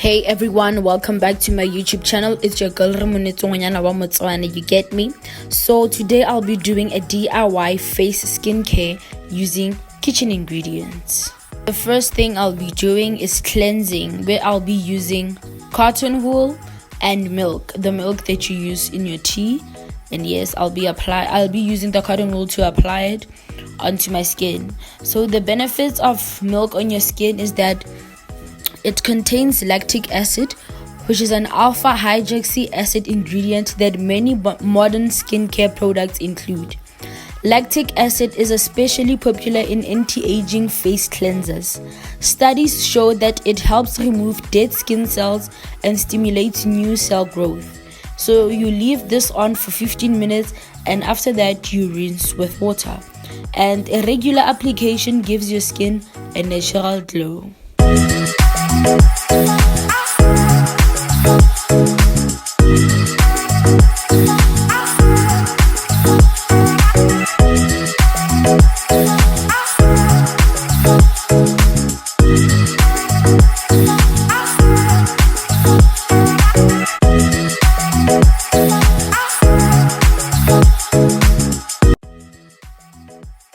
Hey everyone, welcome back to my YouTube channel. It's your girl Monyana wa Motswana, you get me? So today I'll be doing a DIY face skincare using kitchen ingredients. The first thing I'll be doing is cleansing, where I'll be using cotton wool and milk, the milk that you use in your tea. And yes, I'll be using the cotton wool to apply it onto my skin. So the benefits of milk on your skin is that it contains lactic acid, which is an alpha hydroxy acid ingredient that many modern skincare products include. Lactic acid is especially popular in anti-aging face cleansers. Studies show that it helps remove dead skin cells and stimulates new cell growth. So you leave this on for 15 minutes and after that you rinse with water. And a regular application gives your skin a natural glow.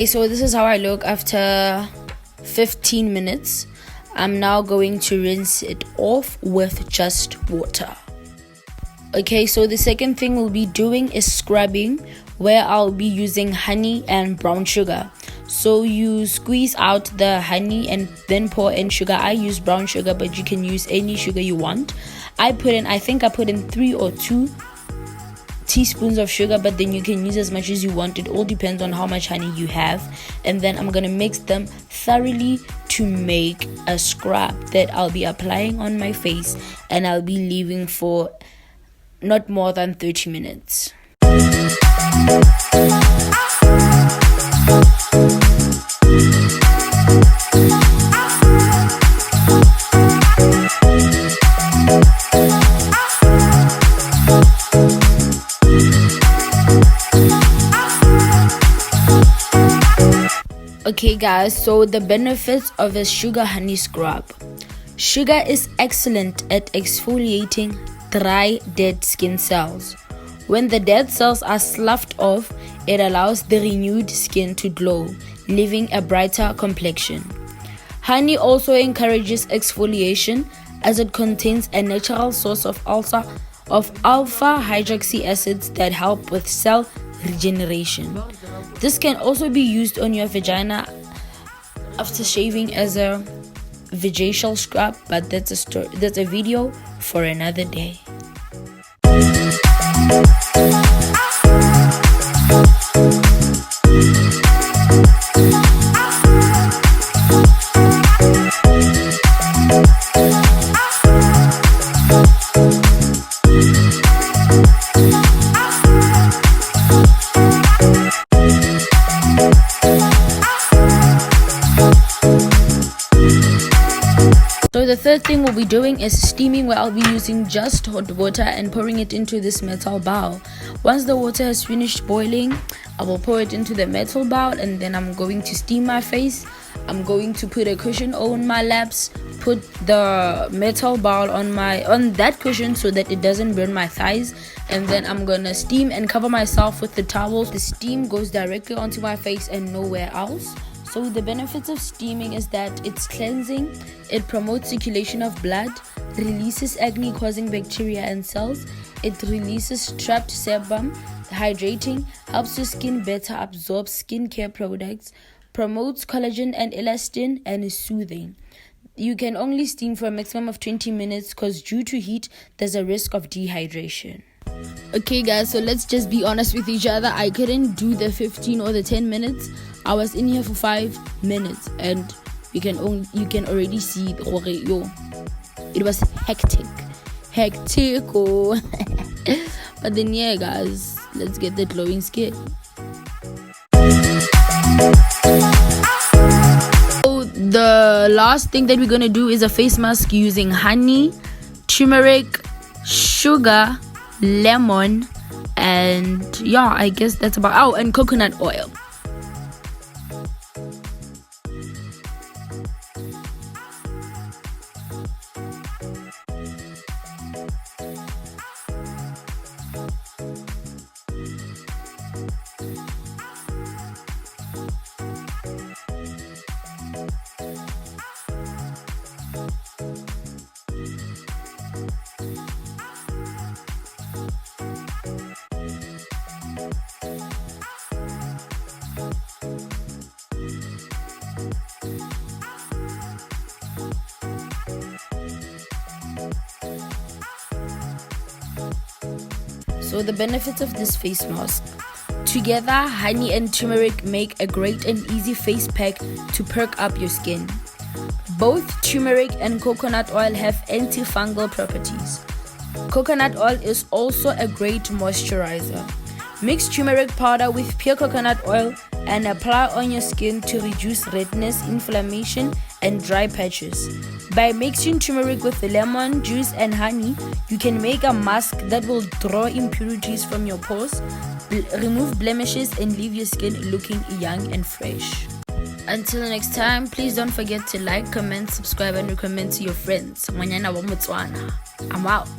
Okay, so this is how I look after 15 minutes. I'm now going to rinse it off with just water. Okay, so the second thing we'll be doing is scrubbing, where I'll be using honey and brown sugar. So you squeeze out the honey and then pour in sugar. I use brown sugar, but you can use any sugar you want. I think I put in 3 or 2 teaspoons of sugar, but then you can use as much as you want. It all depends on how much honey you have. And then I'm gonna mix them thoroughly to make a scrub that I'll be applying on my face, and I'll be leaving for not more than 30 minutes. Okay guys, so the benefits of a sugar honey scrub. Sugar is excellent at exfoliating dry dead skin cells. When the dead cells are sloughed off, it allows the renewed skin to glow, leaving a brighter complexion. Honey also encourages exfoliation as it contains a natural source of alpha hydroxy acids that help with cell regeneration. This can also be used on your vagina after shaving as a vaginal scrub, but that's a video for another day. So the third thing we'll be doing is steaming, where I'll be using just hot water and pouring it into this metal bowl. Once the water has finished boiling, I will pour it into the metal bowl, and then I'm going to steam my face. I'm going to put a cushion on my laps, put the metal bowl on that cushion so that it doesn't burn my thighs, and then I'm gonna steam and cover myself with the towel. The steam goes directly onto my face and nowhere else. So the benefits of steaming is that it's cleansing, it promotes circulation of blood, releases acne-causing bacteria and cells, it releases trapped sebum, hydrating, helps your skin better absorb skincare products, promotes collagen and elastin, and is soothing. You can only steam for a maximum of 20 minutes because due to heat, there's a risk of dehydration. Okay guys, so let's just be honest with each other. I couldn't do the 15 or the 10 minutes. I was in here for 5 minutes, and you can already see it was hectic oh. But then yeah guys, let's get the glowing skin. So the last thing that we're gonna do is a face mask using honey, turmeric, sugar, lemon, and yeah, I guess that's about and coconut oil. So the benefits of this face mask. Together, honey and turmeric make a great and easy face pack to perk up your skin. Both turmeric and coconut oil have antifungal properties. Coconut oil is also a great moisturizer. Mix turmeric powder with pure coconut oil and apply on your skin to reduce redness, inflammation, and dry patches. By mixing turmeric with lemon juice and honey, you can make a mask that will draw impurities from your pores, remove blemishes, and leave your skin looking young and fresh. Until next time, please don't forget to like, comment, subscribe, and recommend to your friends. Monyana wa Motswana. I'm out.